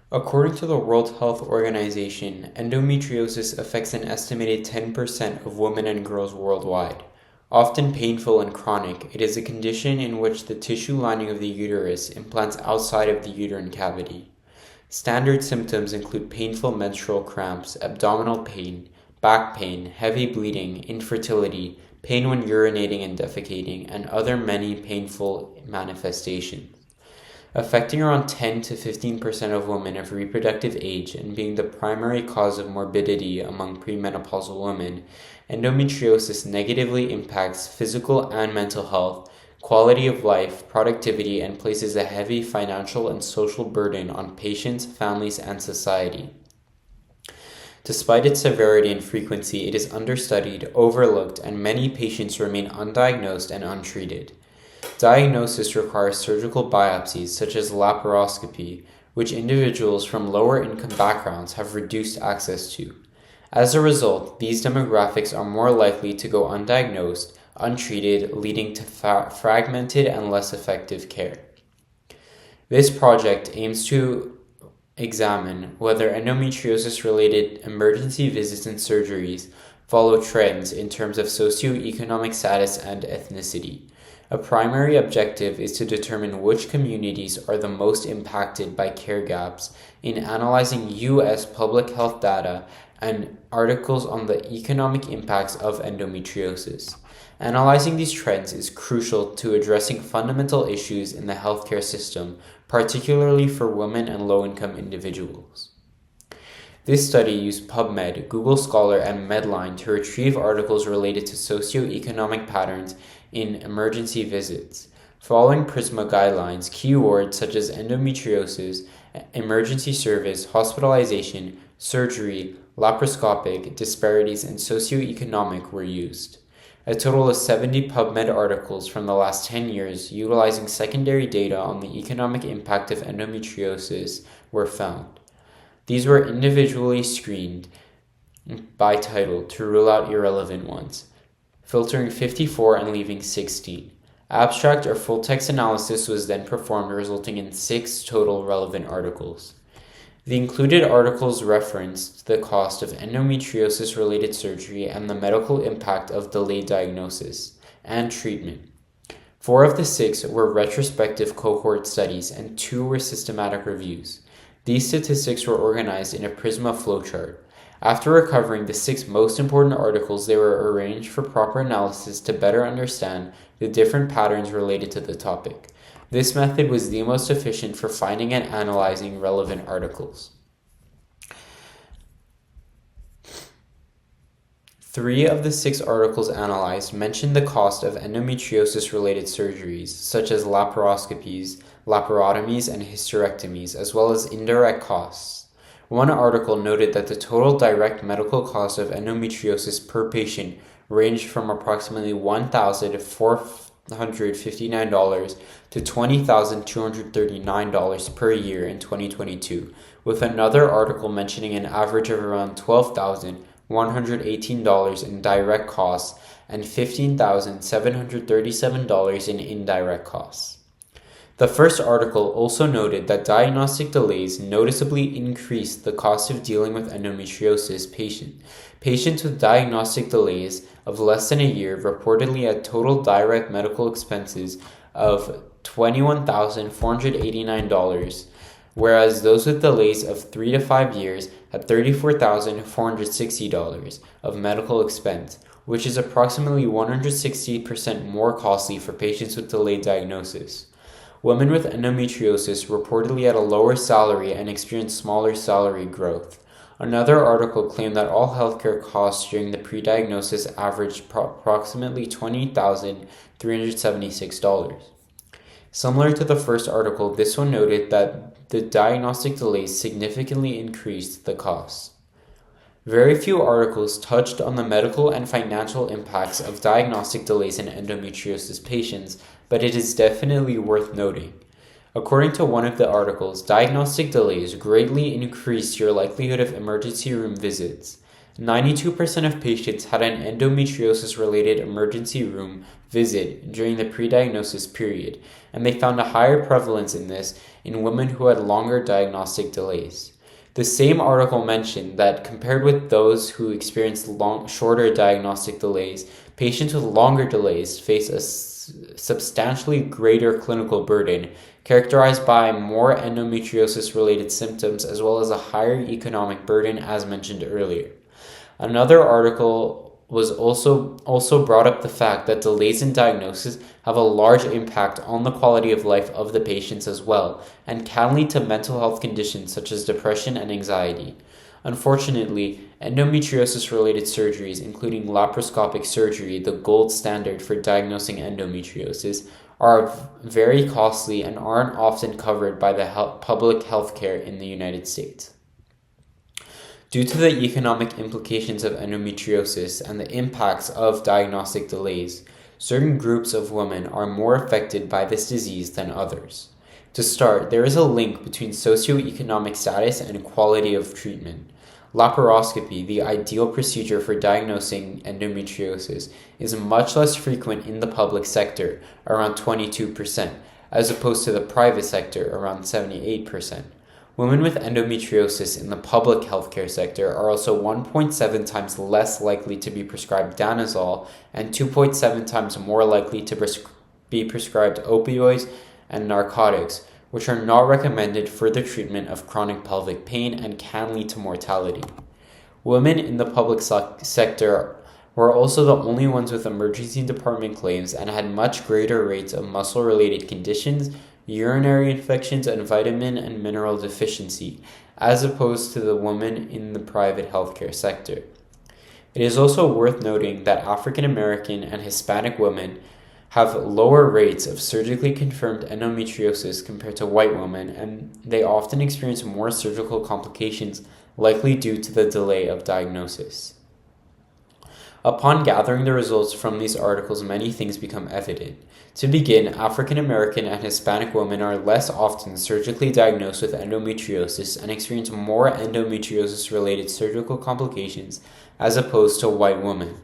According to the World Health Organization, endometriosis affects an estimated 10% of women and girls worldwide. Often painful and chronic, it is a condition in which the tissue lining of the uterus implants outside of the uterine cavity. Standard symptoms include painful menstrual cramps, abdominal pain, back pain, heavy bleeding, infertility, pain when urinating and defecating, and other many painful manifestations. Affecting around 10 to 15% of women of reproductive age and being the primary cause of morbidity among premenopausal women, endometriosis negatively impacts physical and mental health, quality of life, productivity, and places a heavy financial and social burden on patients, families, and society. Despite its severity and frequency, it is understudied, overlooked, and many patients remain undiagnosed and untreated. Diagnosis requires surgical biopsies such as laparoscopy, which individuals from lower income backgrounds have reduced access to. As a result, these demographics are more likely to go undiagnosed, untreated, leading to fragmented and less effective care. This project aims to examine whether endometriosis-related emergency visits and surgeries follow trends in terms of socioeconomic status and ethnicity. A primary objective is to determine which communities are the most impacted by care gaps in analyzing U.S. public health data and articles on the economic impacts of endometriosis. Analyzing these trends is crucial to addressing fundamental issues in the healthcare system, particularly for women and low-income individuals. This study used PubMed, Google Scholar, and Medline to retrieve articles related to socioeconomic patterns in emergency visits. Following PRISMA guidelines, keywords such as endometriosis, emergency service, hospitalization, surgery, laparoscopic, disparities, and socioeconomic were used. A total of 70 PubMed articles from the last 10 years utilizing secondary data on the economic impact of endometriosis were found. These were individually screened by title to rule out irrelevant ones, filtering 54 and leaving 16. Abstract or full-text analysis was then performed, resulting in 6 total relevant articles. The included articles referenced the cost of endometriosis-related surgery and the medical impact of delayed diagnosis and treatment. 4 of the 6 were retrospective cohort studies and 2 were systematic reviews. These statistics were organized in a PRISMA flowchart. After recovering the 6 most important articles, they were arranged for proper analysis to better understand the different patterns related to the topic. This method was the most efficient for finding and analyzing relevant articles. 3 of the 6 articles analyzed mentioned the cost of endometriosis-related surgeries, such as laparoscopies, laparotomies, and hysterectomies, as well as indirect costs. One article noted that the total direct medical cost of endometriosis per patient ranged from approximately $1,459 to $20,239 per year in 2022, with another article mentioning an average of around $12,118 in direct costs and $15,737 in indirect costs. The first article also noted that diagnostic delays noticeably increased the cost of dealing with endometriosis patients. Patients with diagnostic delays of less than a year reportedly had total direct medical expenses of $21,489, whereas those with delays of 3 to 5 years had $34,460 of medical expense, which is approximately 160% more costly for patients with delayed diagnosis. Women with endometriosis reportedly had a lower salary and experienced smaller salary growth. Another article claimed that all healthcare costs during the pre-diagnosis averaged approximately $20,376. Similar to the first article, this one noted that the diagnostic delays significantly increased the costs. Very few articles touched on the medical and financial impacts of diagnostic delays in endometriosis patients, but it is definitely worth noting. According to one of the articles, diagnostic delays greatly increase your likelihood of emergency room visits. 92% of patients had an endometriosis-related emergency room visit during the pre-diagnosis period, and they found a higher prevalence in this in women who had longer diagnostic delays. The same article mentioned that compared with those who experienced shorter diagnostic delays, patients with longer delays face a substantially greater clinical burden, characterized by more endometriosis-related symptoms as well as a higher economic burden as mentioned earlier. Another article was also brought up the fact that delays in diagnosis have a large impact on the quality of life of the patients as well, and can lead to mental health conditions such as depression and anxiety. Unfortunately, endometriosis-related surgeries, including laparoscopic surgery, the gold standard for diagnosing endometriosis, are very costly and aren't often covered by the public health care in the United States. Due to the economic implications of endometriosis and the impacts of diagnostic delays, certain groups of women are more affected by this disease than others. To start, there is a link between socioeconomic status and quality of treatment. Laparoscopy, the ideal procedure for diagnosing endometriosis, is much less frequent in the public sector, around 22%, as opposed to the private sector, around 78%. Women with endometriosis in the public healthcare sector are also 1.7 times less likely to be prescribed danazol and 2.7 times more likely to be prescribed opioids and narcotics, which are not recommended for the treatment of chronic pelvic pain and can lead to mortality. Women in the public sector were also the only ones with emergency department claims and had much greater rates of muscle-related conditions, urinary infections, and vitamin and mineral deficiency, as opposed to the women in the private healthcare sector. It is also worth noting that African American and Hispanic women have lower rates of surgically confirmed endometriosis compared to white women, and they often experience more surgical complications, likely due to the delay of diagnosis. Upon gathering the results from these articles, many things become evident. To begin, African American and Hispanic women are less often surgically diagnosed with endometriosis and experience more endometriosis-related surgical complications as opposed to white women.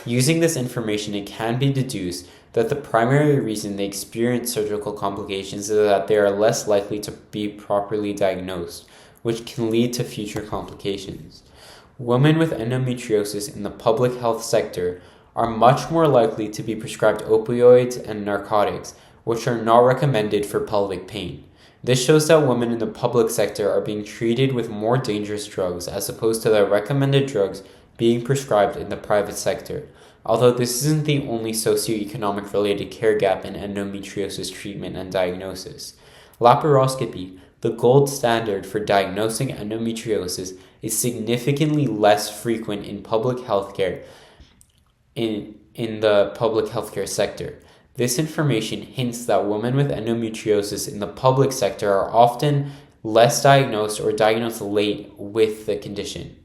Using this information, it can be deduced that the primary reason they experience surgical complications is that they are less likely to be properly diagnosed, which can lead to future complications. Women with endometriosis in the public health sector are much more likely to be prescribed opioids and narcotics, which are not recommended for pelvic pain. This shows that women in the public sector are being treated with more dangerous drugs as opposed to the recommended drugs being prescribed in the private sector. Although this isn't the only socioeconomic related care gap in endometriosis treatment and diagnosis. Laparoscopy, the gold standard for diagnosing endometriosis, is significantly less frequent in public healthcare in the public healthcare sector. This information hints that women with endometriosis in the public sector are often less diagnosed or diagnosed late with the condition.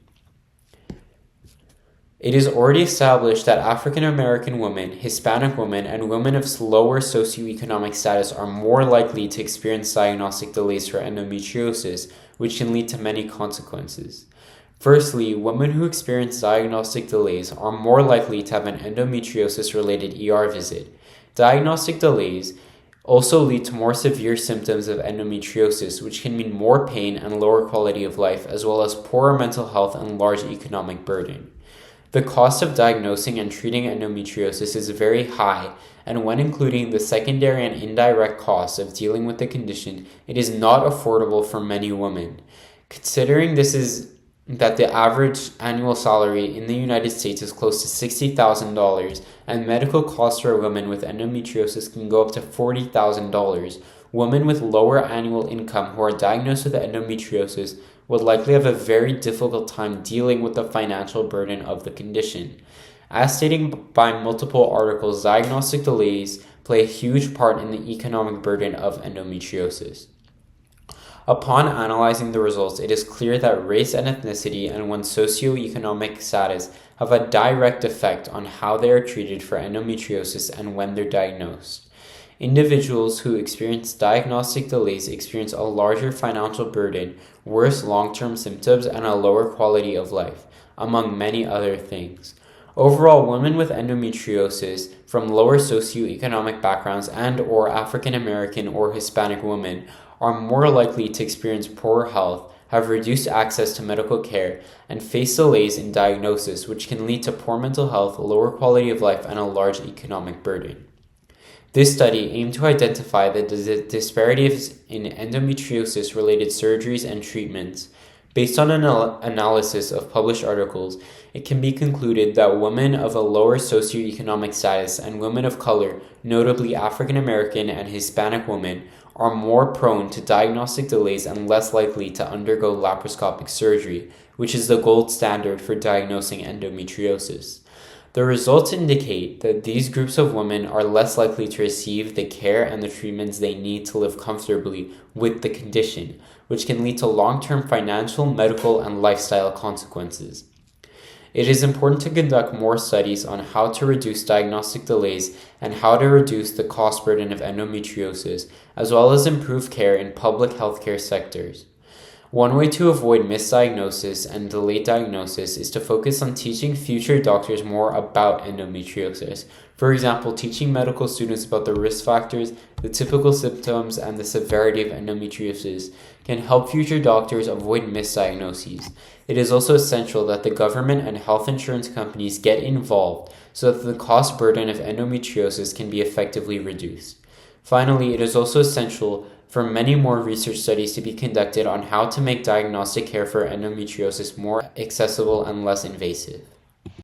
It is already established that African American women, Hispanic women, and women of lower socioeconomic status are more likely to experience diagnostic delays for endometriosis, which can lead to many consequences. Firstly, women who experience diagnostic delays are more likely to have an endometriosis-related ER visit. Diagnostic delays also lead to more severe symptoms of endometriosis, which can mean more pain and lower quality of life, as well as poorer mental health and large economic burden. The cost of diagnosing and treating endometriosis is very high, and when including the secondary and indirect costs of dealing with the condition, it is not affordable for many women. Considering that the average annual salary in the United States is close to $60,000, and medical costs for women with endometriosis can go up to $40,000, women with lower annual income who are diagnosed with endometriosis would likely have a very difficult time dealing with the financial burden of the condition. As stated by multiple articles, diagnostic delays play a huge part in the economic burden of endometriosis. Upon analyzing the results, it is clear that race and ethnicity and one's socioeconomic status have a direct effect on how they are treated for endometriosis and when they're diagnosed. Individuals who experience diagnostic delays experience a larger financial burden, worse long-term symptoms, and a lower quality of life. among many other things. Overall, women with endometriosis from lower socioeconomic backgrounds and/or African American or Hispanic women are more likely to experience poor health, have reduced access to medical care, and face delays in diagnosis, which can lead to poor mental health, lower quality of life, and a large economic burden. This study aimed to identify the disparities in endometriosis-related surgeries and treatments. Based on an analysis of published articles, it can be concluded that women of a lower socioeconomic status and women of color, notably African American and Hispanic women, are more prone to diagnostic delays and less likely to undergo laparoscopic surgery, which is the gold standard for diagnosing endometriosis. The results indicate that these groups of women are less likely to receive the care and the treatments they need to live comfortably with the condition, which can lead to long-term financial, medical, and lifestyle consequences. It is important to conduct more studies on how to reduce diagnostic delays and how to reduce the cost burden of endometriosis, as well as improve care in public healthcare sectors. One way to avoid misdiagnosis and delayed diagnosis is to focus on teaching future doctors more about endometriosis. For example, teaching medical students about the risk factors, the typical symptoms, and the severity of endometriosis can help future doctors avoid misdiagnoses. It is also essential that the government and health insurance companies get involved so that the cost burden of endometriosis can be effectively reduced. Finally, it is also essential for many more research studies to be conducted on how to make diagnostic care for endometriosis more accessible and less invasive.